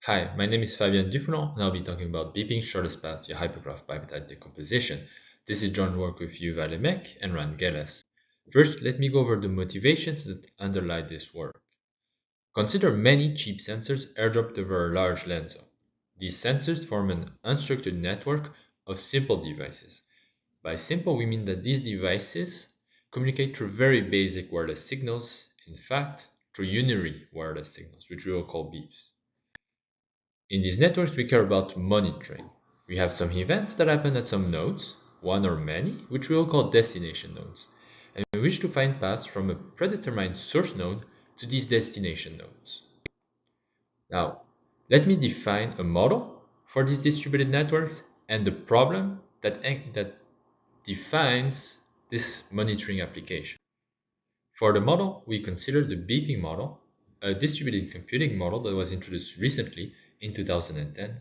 Hi, my name is Fabien Dufoulon, and I'll be talking about beeping shortest path via hypergraph bipartite decomposition. This is joint work with Yuval Emek and Ran Geles. First, let me go over the motivations that underlie this work. Consider many cheap sensors airdropped over a large land zone. These sensors form an unstructured network of simple devices. By simple, we mean that these devices communicate through very basic wireless signals, in fact, through unary wireless signals, which we will call beeps. In these networks, we care about monitoring. We have some events that happen at some nodes, one or many, which we will call destination nodes, and we wish to find paths from a predetermined source node to these destination nodes. Now, let me define a model for these distributed networks and the problem that defines this monitoring application. For the model, we consider the beeping model, a distributed computing model that was introduced recently in 2010.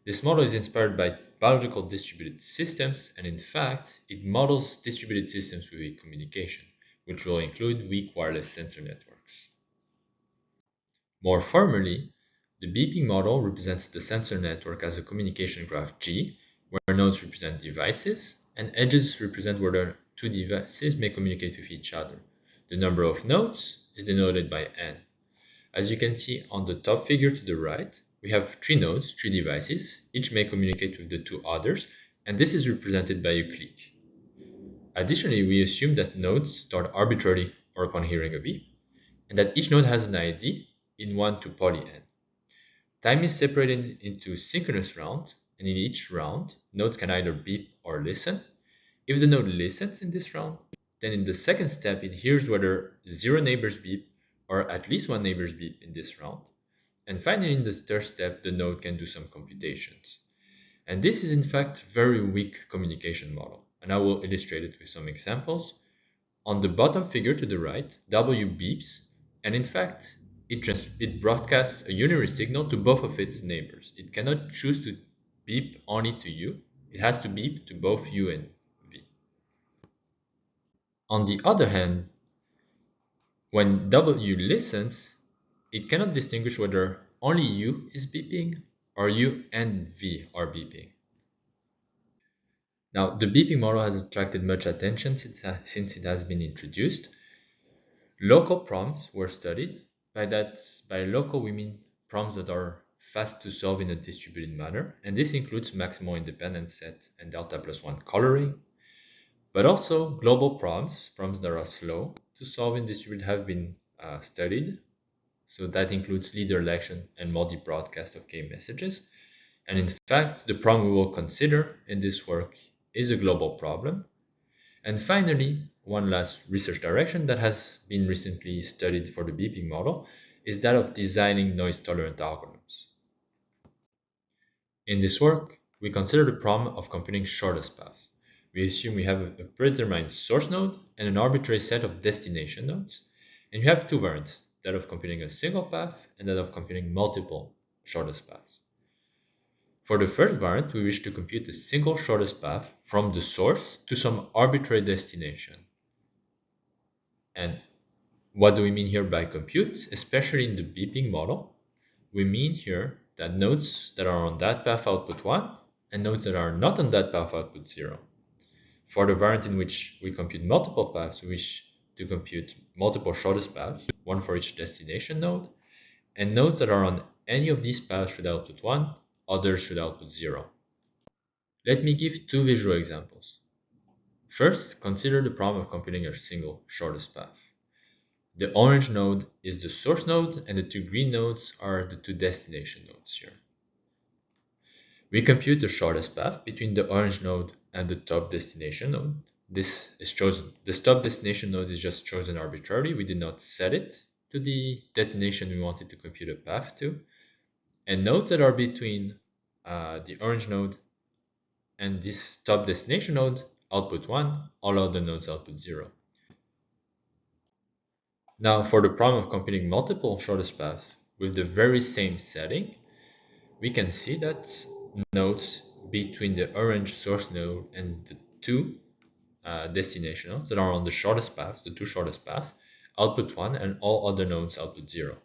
This model is inspired by biological distributed systems, and in fact, it models distributed systems with weak communication, which will include weak wireless sensor networks. More formally, the beeping model represents the sensor network as a communication graph G, where nodes represent devices, and edges represent where the two devices may communicate with each other. The number of nodes is denoted by n. As you can see on the top figure to the right, we have three nodes, three devices, each may communicate with the two others, and this is represented by a click. Additionally, we assume that nodes start arbitrarily or upon hearing a beep, and that each node has an ID in 1 to poly n. Time is separated into synchronous rounds, and in each round, nodes can either beep or listen. If the node listens in this round, then in the second step it hears whether 0 neighbors beep or at least 1 neighbor's beep in this round. And finally, in the third step, the node can do some computations. And this is in fact a very weak communication model, and I will illustrate it with some examples. On the bottom figure to the right, W beeps, and in fact, it broadcasts a unary signal to both of its neighbors. It cannot choose to beep only to you, it has to beep to both U and V. On the other hand, when W listens, it cannot distinguish whether only U is beeping or U and V are beeping. Now, the beeping model has attracted much attention since it has been introduced. Local prompts were studied. By local, we mean prompts that are fast to solve in a distributed manner, and this includes maximal independent set and delta plus 1 coloring. But also, global prompts that are slow to solve in distributed, have been studied. So that includes leader election and multi-broadcast of key messages. And in fact, the problem we will consider in this work is a global problem. And finally, one last research direction that has been recently studied for the beeping model is that of designing noise-tolerant algorithms. In this work, we consider the problem of computing shortest paths. We assume we have a predetermined source node and an arbitrary set of destination nodes, and you have two variants, that of computing a single path and that of computing multiple shortest paths. For the first variant, we wish to compute the single shortest path from the source to some arbitrary destination. And what do we mean here by compute? Especially in the beeping model, we mean here that nodes that are on that path output 1 and nodes that are not on that path output 0. For the variant in which we compute multiple paths, we wish to compute multiple shortest paths, one for each destination node, and nodes that are on any of these paths should output 1, others should output 0. Let me give two visual examples. First, consider the problem of computing a single shortest path. The orange node is the source node, and the two green nodes are the two destination nodes here. We compute the shortest path between the orange node and the top destination node. This is chosen. The top destination node is just chosen arbitrarily. We did not set it to the destination we wanted to compute a path to. And nodes that are between the orange node and this top destination node output 1, all other nodes output 0. Now, for the problem of computing multiple shortest paths with the very same setting, we can see that nodes between the orange source node and the two destination nodes that are on the shortest paths, the two shortest paths, output 1 and all other nodes output 0.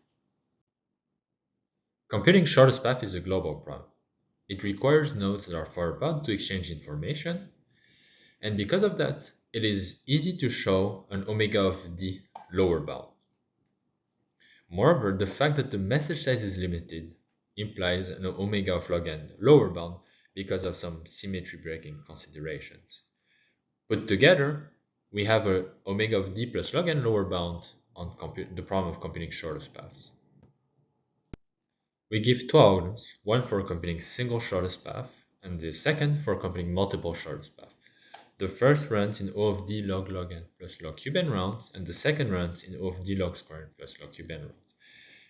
Computing shortest path is a global problem. It requires nodes that are far apart to exchange information, and because of that, it is easy to show an omega of d lower bound. Moreover, the fact that the message size is limited implies an omega of log n lower bound because of some symmetry breaking considerations. Put together, we have a omega of d plus log n lower bound on the problem of computing shortest paths. We give two algorithms, one for computing single shortest path and the second for computing multiple shortest path. The first runs in O of d log log n plus log cube n rounds, and the second runs in O of d log square n plus log cube n rounds.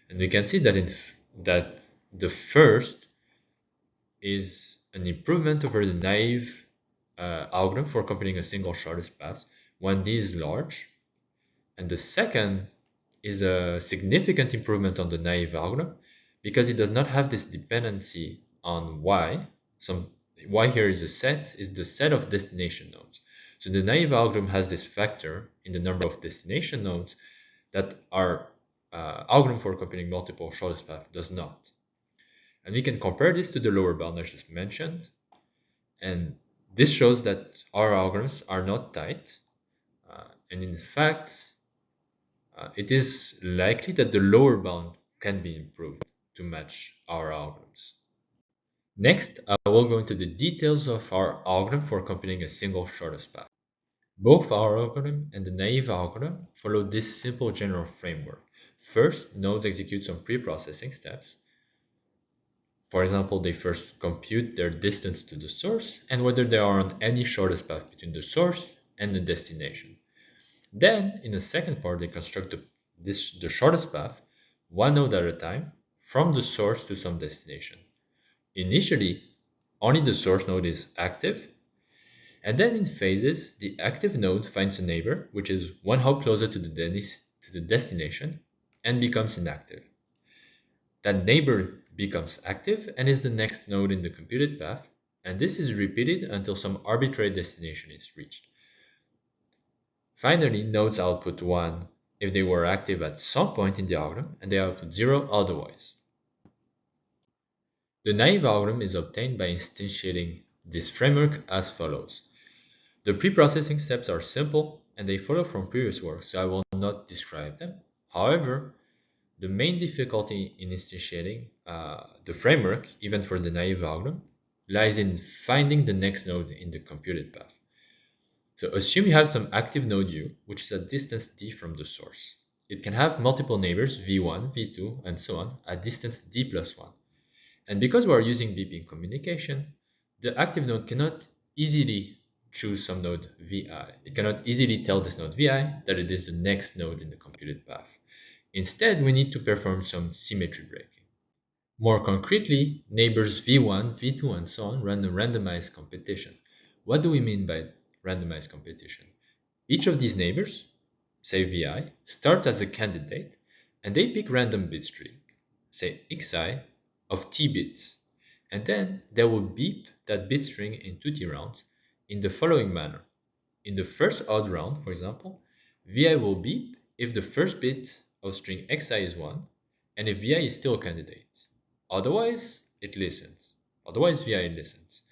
And we can see that the first is an improvement over the naive algorithm for computing a single shortest path when d is large, and the second is a significant improvement on the naive algorithm because it does not have this dependency on y. Y here is the set of destination nodes. So the naive algorithm has this factor in the number of destination nodes that our algorithm for computing multiple shortest path does not. And we can compare this to the lower bound I just mentioned, and this shows that our algorithms are not tight, and in fact, it is likely that the lower bound can be improved to match our algorithms. Next, I will go into the details of our algorithm for computing a single shortest path. Both our algorithm and the naive algorithm follow this simple general framework. First, nodes execute some pre-processing steps. For example, they first compute their distance to the source and whether they are on any shortest path between the source and the destination. Then, in the second part, they construct the shortest path, one node at a time, from the source to some destination. Initially, only the source node is active, and then in phases, the active node finds a neighbor, which is one hop closer to the destination, and becomes inactive. That neighbor becomes active and is the next node in the computed path, and this is repeated until some arbitrary destination is reached. Finally, nodes output 1 if they were active at some point in the algorithm, and they output 0 otherwise. The naive algorithm is obtained by instantiating this framework as follows. The pre-processing steps are simple and they follow from previous work, so I will not describe them. However, the main difficulty in instantiating the framework, even for the naive algorithm, lies in finding the next node in the computed path. So assume you have some active node U, which is at distance d from the source. It can have multiple neighbors v1, v2, and so on at distance d plus 1. And because we are using beeping communication, the active node cannot easily choose some node vi. It cannot easily tell this node vi that it is the next node in the computed path. Instead, we need to perform some symmetry breaking. More concretely, neighbors v1, v2, and so on run a randomized competition. What do we mean by randomized competition? Each of these neighbors, say vi, starts as a candidate, and they pick random bit string, say xi, of t bits, and then they will beep that bit string in 2t rounds in the following manner. In the first odd round, for example, vi will beep if the first bit of string xi is 1, and if vi is still a candidate. Otherwise, it listens. Otherwise, vi listens.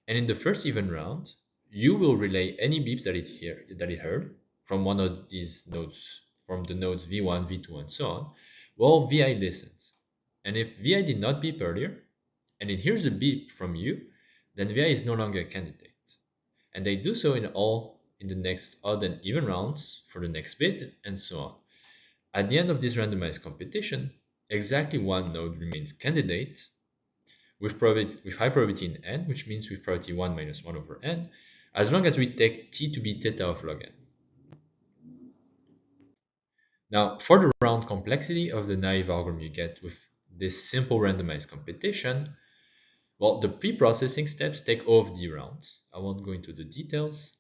And in the first even round, u will relay any beeps that it heard from one of these nodes, from the nodes v1, v2, and so on, while vi listens. And if vi did not beep earlier, and it hears a beep from u, then vi is no longer a candidate. And they do so in the next odd and even rounds for the next bit, and so on. At the end of this randomized competition, exactly one node remains candidate with high probability in n, which means with probability 1 minus 1 over n, as long as we take t to be theta of log n. Now, for the round complexity of the naive algorithm you get with this simple randomized competition, well, the pre-processing steps take O of d rounds. I won't go into the details.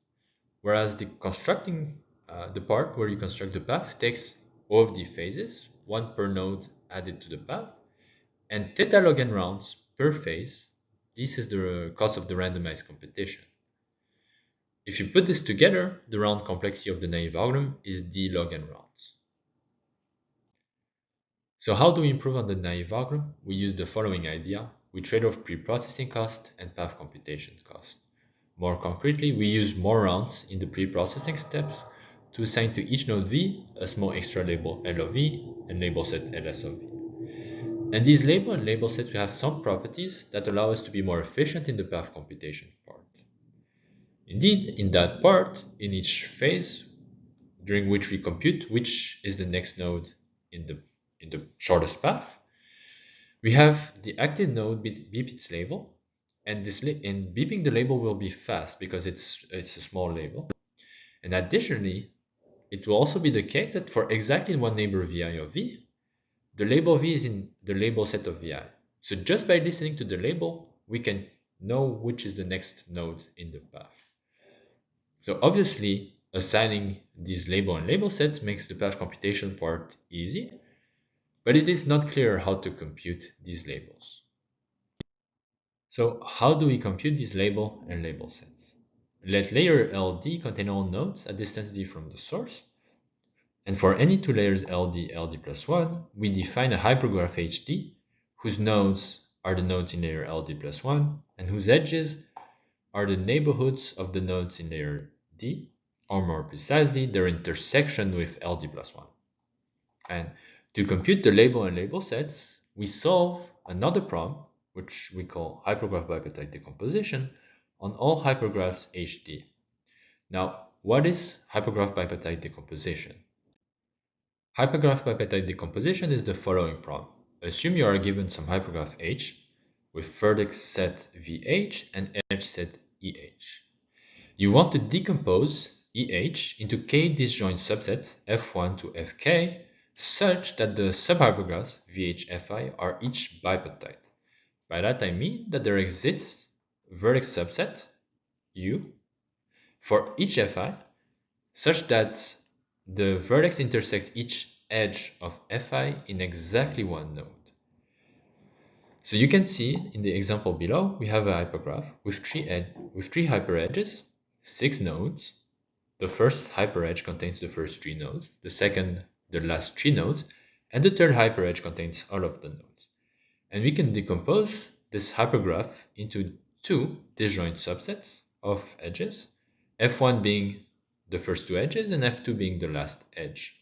Whereas the part where you construct the path takes O of d phases, one per node added to the path, and theta log n rounds per phase. This is the cost of the randomized competition. If you put this together, the round complexity of the naive algorithm is d log n rounds. So how do we improve on the naive algorithm? We use the following idea. We trade off pre-processing cost and path computation cost. More concretely, we use more rounds in the pre-processing steps to assign to each node V a small extra label L of V and label set LS of V. And these label and label sets will have some properties that allow us to be more efficient in the path computation part. Indeed, in that part, in each phase, during which we compute which is the next node in the shortest path, we have the active node beep its label, and beeping the label will be fast because it's a small label. And additionally, it will also be the case that for exactly one neighbor Vi of V, the label V is in the label set of Vi. So just by listening to the label, we can know which is the next node in the path. So obviously, assigning these label and label sets makes the path computation part easy, but it is not clear how to compute these labels. So how do we compute these label and label sets? Let layer LD contain all nodes at distance D from the source. And for any two layers LD, LD plus 1, we define a hypergraph HD whose nodes are the nodes in layer LD plus 1 and whose edges are the neighborhoods of the nodes in layer D, or more precisely, their intersection with LD plus 1. And to compute the label and label sets, we solve another problem, which we call hypergraph bipartite decomposition, on all hypergraphs HD. Now, what is hypergraph bipartite decomposition? Hypergraph bipartite decomposition is the following problem. Assume you are given some hypergraph H with vertex set VH and edge set EH. You want to decompose EH into k disjoint subsets F1 to Fk such that the subhypergraphs VH Fi are each bipartite. By that I mean that there exists a vertex subset U for each Fi such that the vertex intersects each edge of Fi in exactly one node. So you can see in the example below, we have a hypergraph with three hyperedges, 6 nodes. The first hyperedge contains the first 3 nodes, the second the last 3 nodes, and the third hyperedge contains all of the nodes. And we can decompose this hypergraph into 2 disjoint subsets of edges, F1 being the first 2 edges and F2 being the last edge.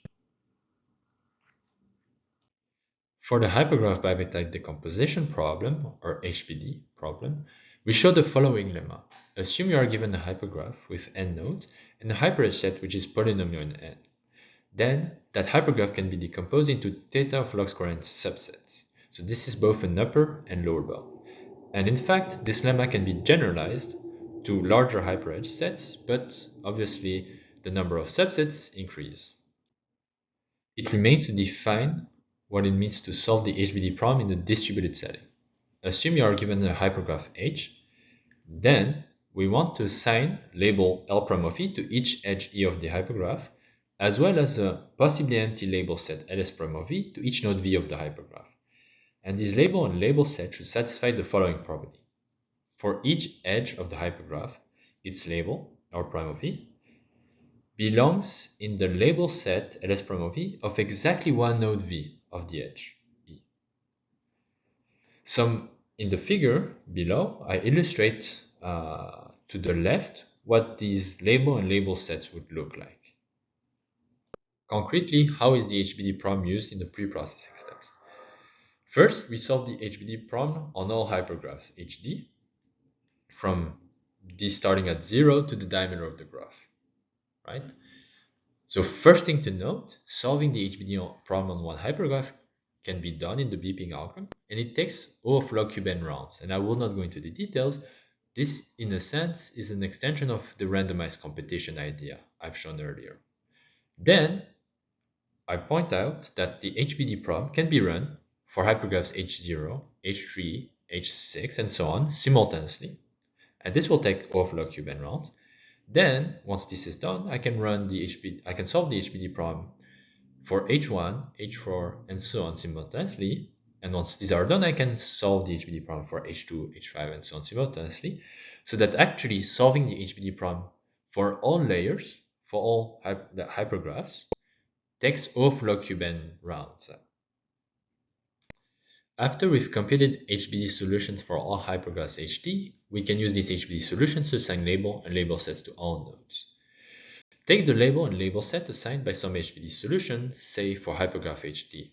For the hypergraph bipartite decomposition problem, or HBD problem, we show the following lemma. Assume you are given a hypergraph with n nodes and a hyperedge set which is polynomial in n. Then, that hypergraph can be decomposed into theta of log square n subsets. So this is both an upper and lower bound. And in fact, this lemma can be generalized to larger hyperedge sets, but obviously the number of subsets increase. It remains to define what it means to solve the HBD problem in a distributed setting. Assume you are given a hypergraph H, then we want to assign label L' of E to each edge E of the hypergraph, as well as a possibly empty label set LS' of E to each node V of the hypergraph. And this label and label set should satisfy the following property. For each edge of the hypergraph, its label, L' of E, belongs in the label set LS' of E of exactly one node V of the edge E. So in the figure below, I illustrate to the left what these label and label sets would look like. Concretely, how is the HBD problem used in the pre-processing steps? First, we solve the HBD problem on all hypergraphs HD, from D starting at 0 to the diameter of the graph, right? So first thing to note, solving the HBD problem on one hypergraph can be done in the beeping algorithm, and it takes O of log cube n rounds, and I will not go into the details. This, in a sense, is an extension of the randomized competition idea I've shown earlier. Then, I point out that the HBD problem can be run for hypergraphs H0, H3, H6, and so on simultaneously, and this will take O of log cube n rounds. Then, once this is done, I can solve the HBD problem for H1, H4, and so on simultaneously. And once these are done, I can solve the HBD problem for H2, H5, and so on simultaneously. So that actually solving the HBD problem for all layers, for all the hypergraphs, takes O of log cube n rounds. After we've computed HBD solutions for all hypergraphs HD, we can use these HBD solutions to assign label and label sets to all nodes. Take the label and label set assigned by some HBD solution, say for hypergraph HD.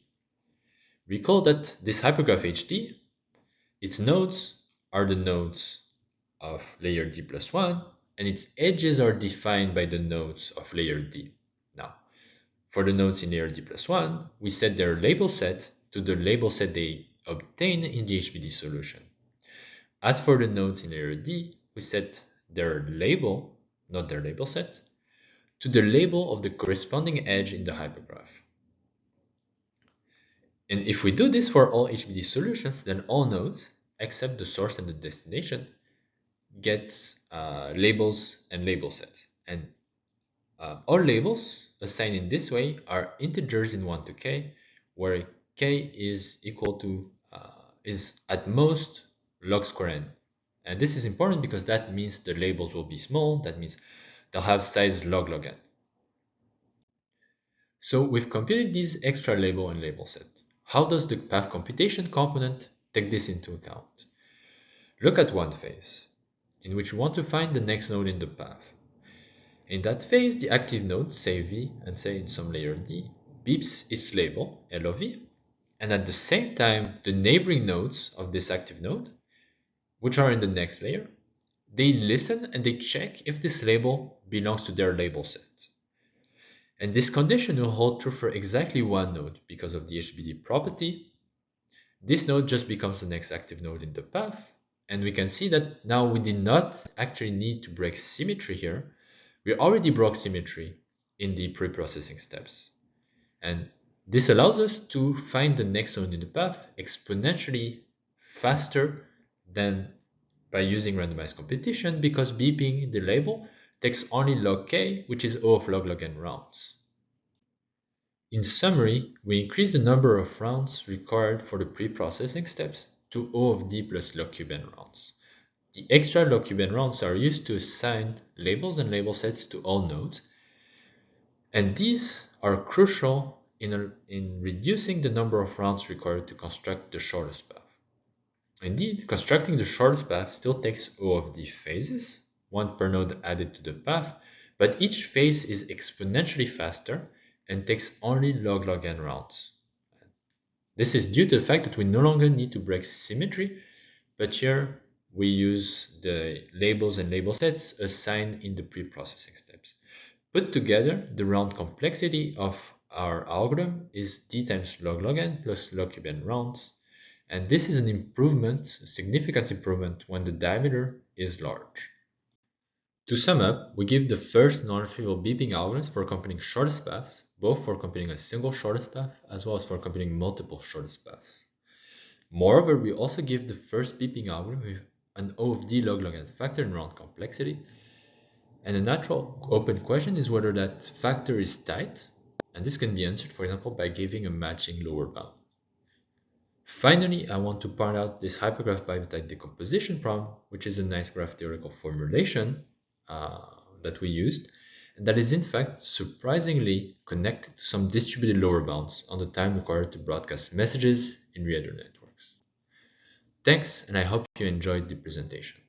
Recall that this hypergraph HD, its nodes are the nodes of layer D plus 1, and its edges are defined by the nodes of layer D. Now, for the nodes in layer D plus 1, we set their label set to the label set they obtain in the HBD solution. As for the nodes in layer D, we set their label, not their label set, to the label of the corresponding edge in the hypergraph. And if we do this for all HBD solutions, then all nodes, except the source and the destination, get labels and label sets. And all labels assigned in this way are integers in 1 to k, where k is equal to, is at most log square n. And this is important because that means the labels will be small. That means they'll have size log n. So we've computed these extra label and label set. How does the path computation component take this into account? Look at one phase, in which we want to find the next node in the path. In that phase, the active node, say V, and say in some layer D, beeps its label, LOV, and at the same time, the neighboring nodes of this active node, which are in the next layer, they listen and they check if this label belongs to their label set. And this condition will hold true for exactly one node because of the HBD property. This node just becomes the next active node in the path. And we can see that now we did not actually need to break symmetry here. We already broke symmetry in the pre-processing steps. And this allows us to find the next node in the path exponentially faster than by using randomized competition, because beeping the label takes only log k, which is O of log n rounds. In summary, we increase the number of rounds required for the pre-processing steps to O of d plus log cube n rounds. The extra log cube n rounds are used to assign labels and label sets to all nodes, and these are crucial in reducing the number of rounds required to construct the shortest path. Indeed, constructing the shortest path still takes O of d phases, one per node added to the path, but each phase is exponentially faster and takes only log n rounds. This is due to the fact that we no longer need to break symmetry, but here we use the labels and label sets assigned in the pre-processing steps. Put together, the round complexity of our algorithm is d times log n plus log cube n rounds, and this is an improvement, a significant improvement when the diameter is large. To sum up, we give the first non-trivial beeping algorithm for computing shortest paths, both for computing a single shortest path as well as for computing multiple shortest paths. Moreover, we also give the first beeping algorithm with an O of d log n factor in round complexity, and a natural open question is whether that factor is tight, and this can be answered, for example, by giving a matching lower bound. Finally, I want to point out this hypergraph bipartite decomposition problem, which is a nice graph theoretical formulation that we used, and that is in fact surprisingly connected to some distributed lower bounds on the time required to broadcast messages in reader networks. Thanks, and I hope you enjoyed the presentation.